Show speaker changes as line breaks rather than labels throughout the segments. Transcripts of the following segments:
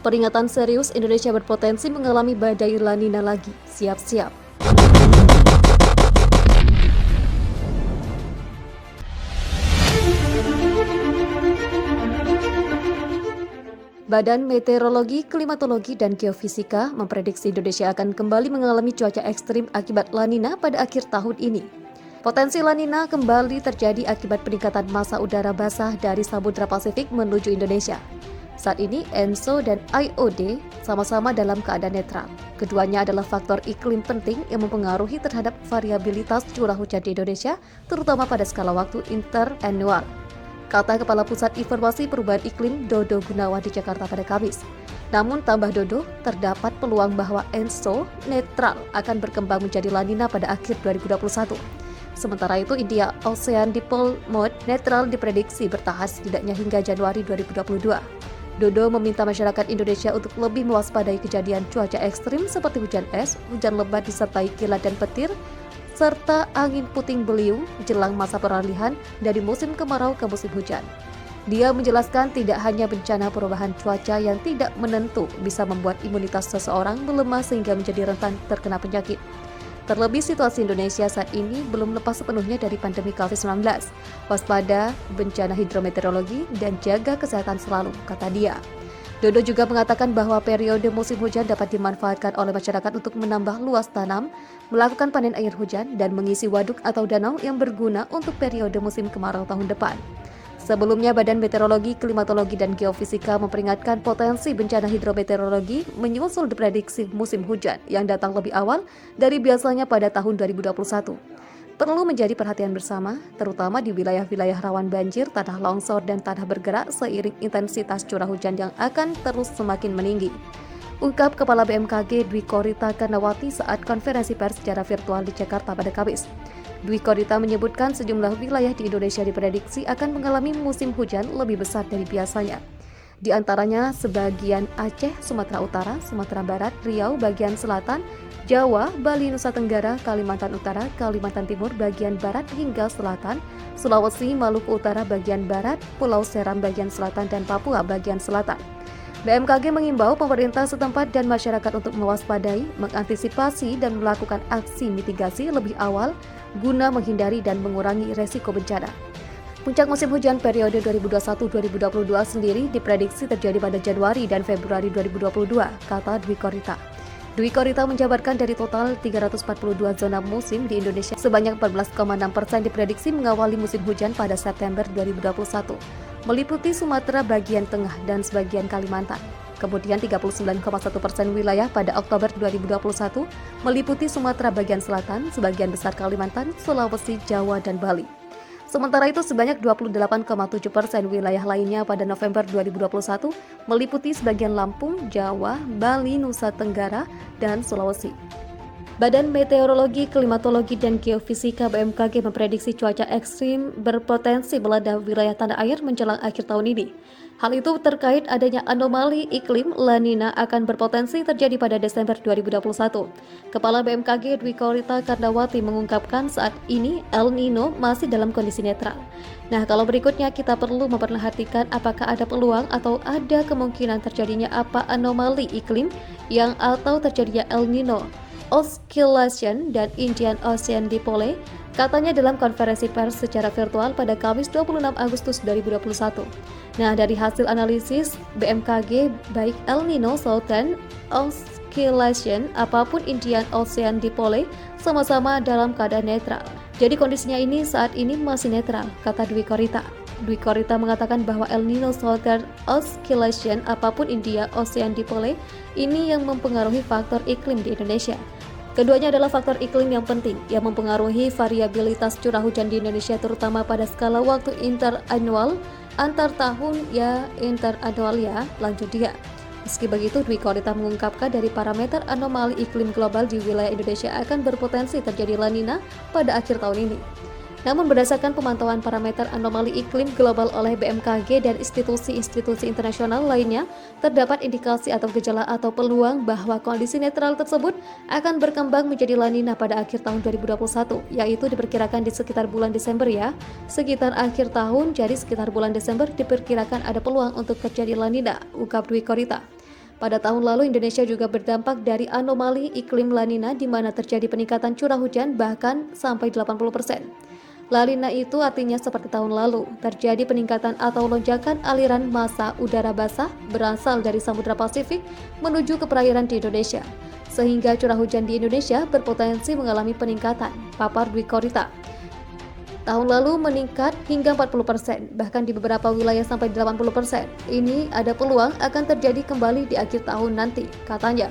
Peringatan serius, Indonesia berpotensi mengalami badai La Nina lagi. Siap-siap. Badan Meteorologi, Klimatologi, dan Geofisika memprediksi Indonesia akan kembali mengalami cuaca ekstrim akibat La Nina pada akhir tahun ini. Potensi La Nina kembali terjadi akibat peningkatan massa udara basah dari Samudra Pasifik menuju Indonesia. Saat ini, ENSO dan IOD sama-sama dalam keadaan netral. Keduanya adalah faktor iklim penting yang mempengaruhi terhadap variabilitas curah hujan di Indonesia, terutama pada skala waktu interannual, kata Kepala Pusat Informasi Perubahan Iklim Dodo Gunawan di Jakarta pada Kamis. Namun tambah Dodo, terdapat peluang bahwa ENSO netral akan berkembang menjadi La Nina pada akhir 2021. Sementara itu, India Ocean Dipole Mode netral diprediksi bertahan setidaknya hingga Januari 2022. Dodo meminta masyarakat Indonesia untuk lebih mewaspadai kejadian cuaca ekstrim seperti hujan es, hujan lebat disertai kilat dan petir, serta angin puting beliung jelang masa peralihan dari musim kemarau ke musim hujan. Dia menjelaskan tidak hanya bencana perubahan cuaca yang tidak menentu bisa membuat imunitas seseorang melemah sehingga menjadi rentan terkena penyakit. Terlebih situasi Indonesia saat ini belum lepas sepenuhnya dari pandemi COVID-19. Waspada bencana hidrometeorologi dan jaga kesehatan selalu, kata dia. Dodo juga mengatakan bahwa periode musim hujan dapat dimanfaatkan oleh masyarakat untuk menambah luas tanam, melakukan panen air hujan, dan mengisi waduk atau danau yang berguna untuk periode musim kemarau tahun depan. Sebelumnya, Badan Meteorologi, Klimatologi, dan Geofisika memperingatkan potensi bencana hidrometeorologi menyusul diprediksi musim hujan yang datang lebih awal dari biasanya pada tahun 2021. Perlu menjadi perhatian bersama, terutama di wilayah-wilayah rawan banjir, tanah longsor, dan tanah bergerak seiring intensitas curah hujan yang akan terus semakin meninggi. Ungkap Kepala BMKG Dwi Korita Karnawati saat konferensi pers secara virtual di Jakarta pada Kamis. Dwi Korita menyebutkan sejumlah wilayah di Indonesia diprediksi akan mengalami musim hujan lebih besar dari biasanya. Di antaranya sebagian Aceh, Sumatera Utara, Sumatera Barat, Riau bagian selatan, Jawa, Bali, Nusa Tenggara, Kalimantan Utara, Kalimantan Timur bagian barat hingga selatan, Sulawesi, Maluku Utara bagian barat, Pulau Seram bagian selatan, dan Papua bagian selatan. BMKG mengimbau pemerintah setempat dan masyarakat untuk mewaspadai, mengantisipasi, dan melakukan aksi mitigasi lebih awal guna menghindari dan mengurangi resiko bencana. Puncak musim hujan periode 2021-2022 sendiri diprediksi terjadi pada Januari dan Februari 2022, kata Dwi Korita. Dwi Korita menjabarkan dari total 342 zona musim di Indonesia, sebanyak 14,6% diprediksi mengawali musim hujan pada September 2021, meliputi Sumatera bagian tengah dan sebagian Kalimantan. Kemudian 39,1% wilayah pada Oktober 2021, meliputi Sumatera bagian selatan, sebagian besar Kalimantan, Sulawesi, Jawa, dan Bali. Sementara itu sebanyak 28,7% wilayah lainnya pada November 2021 meliputi sebagian Lampung, Jawa, Bali, Nusa Tenggara, dan Sulawesi. Badan Meteorologi, Klimatologi, dan Geofisika BMKG memprediksi cuaca ekstrim berpotensi melanda wilayah tanah air menjelang akhir tahun ini. Hal itu terkait adanya anomali iklim La Nina akan berpotensi terjadi pada Desember 2021. Kepala BMKG Dwi Korita Karnawati mengungkapkan saat ini El Nino masih dalam kondisi netral. Nah, kalau berikutnya kita perlu memperhatikan apakah ada peluang atau ada kemungkinan terjadinya apa anomali iklim yang atau terjadinya El Nino, Oscillation, dan Indian Ocean Dipole, katanya dalam konferensi pers secara virtual pada Kamis 26 Agustus 2021. Nah, dari hasil analisis BMKG, baik El Nino, Southern Oscillation, apapun Indian Ocean Dipole, sama-sama dalam keadaan netral. Jadi kondisinya ini saat ini masih netral, kata Dwi Korita. Dwi Korita mengatakan bahwa El Nino, Southern Oscillation, apapun India Ocean Dipole, ini yang mempengaruhi faktor iklim di Indonesia. Keduanya adalah faktor iklim yang penting yang mempengaruhi variabilitas curah hujan di Indonesia, terutama pada skala waktu interannual, antar tahun ya, interannual ya, lanjut dia. Meski begitu, Dwi Korita mengungkapkan dari parameter anomali iklim global di wilayah Indonesia akan berpotensi terjadi La Nina pada akhir tahun ini. Namun berdasarkan pemantauan parameter anomali iklim global oleh BMKG dan institusi-institusi internasional lainnya, terdapat indikasi atau gejala atau peluang bahwa kondisi netral tersebut akan berkembang menjadi La Nina pada akhir tahun 2021, yaitu diperkirakan di sekitar bulan Desember ya. Sekitar akhir tahun, jadi sekitar bulan Desember diperkirakan ada peluang untuk terjadi La Nina, ungkap Dwi Korita. Pada tahun lalu, Indonesia juga berdampak dari anomali iklim La Nina di mana terjadi peningkatan curah hujan bahkan sampai 80%. La Nina itu artinya seperti tahun lalu, terjadi peningkatan atau lonjakan aliran massa udara basah berasal dari Samudra Pasifik menuju ke perairan di Indonesia, sehingga curah hujan di Indonesia berpotensi mengalami peningkatan, papar Dwi Korita. Tahun lalu meningkat hingga 40%, bahkan di beberapa wilayah sampai 80%. Ini ada peluang akan terjadi kembali di akhir tahun nanti, katanya.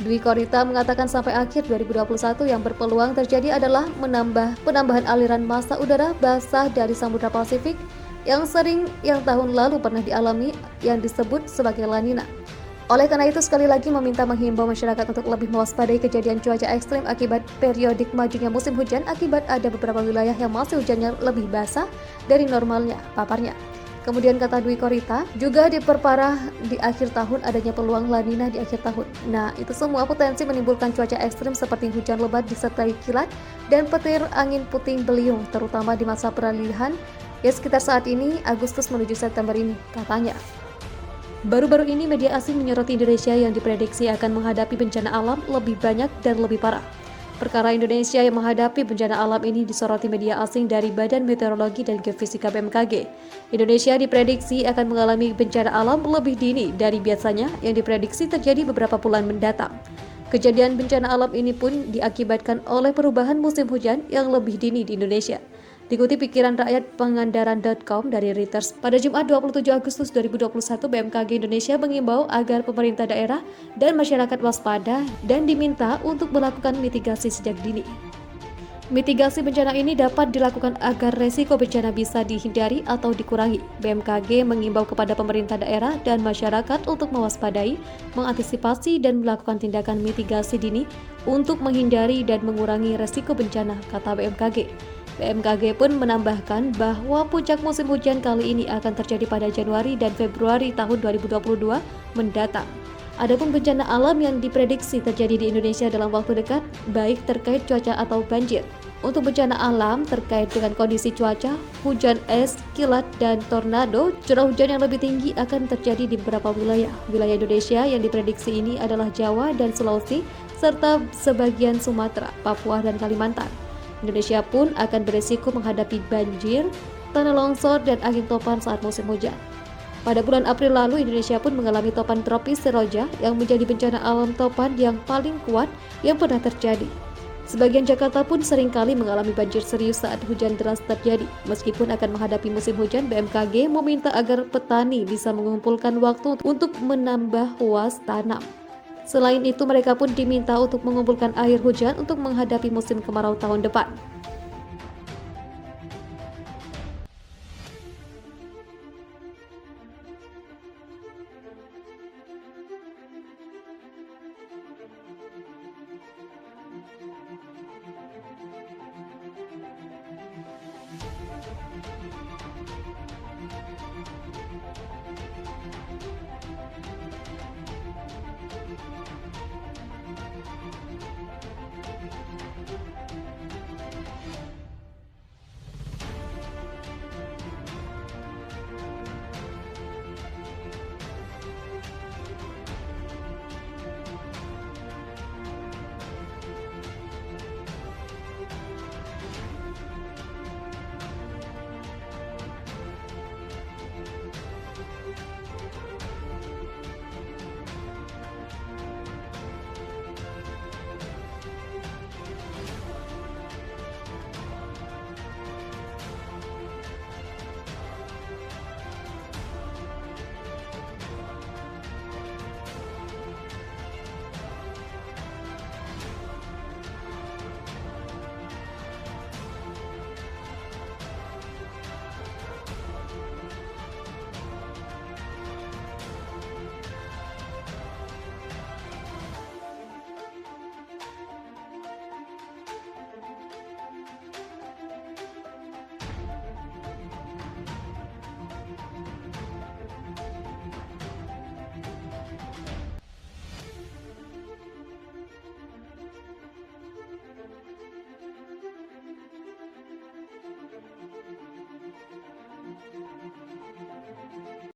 Dwi Korita mengatakan sampai akhir 2021 yang berpeluang terjadi adalah penambahan aliran massa udara basah dari Samudra Pasifik yang tahun lalu pernah dialami yang disebut sebagai La Nina. Oleh karena itu, sekali lagi meminta menghimbau masyarakat untuk lebih mewaspadai kejadian cuaca ekstrim akibat periodik majunya musim hujan akibat ada beberapa wilayah yang masih hujannya lebih basah dari normalnya, paparnya. Kemudian kata Dwi Korita, juga diperparah di akhir tahun adanya peluang La Nina di akhir tahun. Nah, itu semua potensi menimbulkan cuaca ekstrim seperti hujan lebat disertai kilat dan petir angin puting beliung, terutama di masa peralihan ya sekitar saat ini, Agustus menuju September ini, katanya. Baru-baru ini media asing menyoroti Indonesia yang diprediksi akan menghadapi bencana alam lebih banyak dan lebih parah. Perkara Indonesia yang menghadapi bencana alam ini disoroti media asing dari Badan Meteorologi dan Geofisika BMKG. Indonesia diprediksi akan mengalami bencana alam lebih dini dari biasanya yang diprediksi terjadi beberapa bulan mendatang. Kejadian bencana alam ini pun diakibatkan oleh perubahan musim hujan yang lebih dini di Indonesia. Dikutip pikiran rakyat Pangandaran.com dari Reuters, pada Jumat 27 Agustus 2021, BMKG Indonesia mengimbau agar pemerintah daerah dan masyarakat waspada dan diminta untuk melakukan mitigasi sejak dini. Mitigasi bencana ini dapat dilakukan agar resiko bencana bisa dihindari atau dikurangi. BMKG mengimbau kepada pemerintah daerah dan masyarakat untuk mewaspadai, mengantisipasi dan melakukan tindakan mitigasi dini untuk menghindari dan mengurangi resiko bencana, kata BMKG. BMKG pun menambahkan bahwa puncak musim hujan kali ini akan terjadi pada Januari dan Februari tahun 2022 mendatang. Adapun bencana alam yang diprediksi terjadi di Indonesia dalam waktu dekat, baik terkait cuaca atau banjir. Untuk bencana alam terkait dengan kondisi cuaca, hujan es, kilat, dan tornado, curah hujan yang lebih tinggi akan terjadi di beberapa wilayah. Wilayah Indonesia yang diprediksi ini adalah Jawa dan Sulawesi, serta sebagian Sumatera, Papua, dan Kalimantan. Indonesia pun akan beresiko menghadapi banjir, tanah longsor, dan angin topan saat musim hujan. Pada bulan April lalu, Indonesia pun mengalami topan tropis Seroja yang menjadi bencana alam topan yang paling kuat yang pernah terjadi. Sebagian Jakarta pun seringkali mengalami banjir serius saat hujan deras terjadi. Meskipun akan menghadapi musim hujan, BMKG meminta agar petani bisa mengumpulkan waktu untuk menambah luas tanam. Selain itu, mereka pun diminta untuk mengumpulkan air hujan untuk menghadapi musim kemarau tahun depan.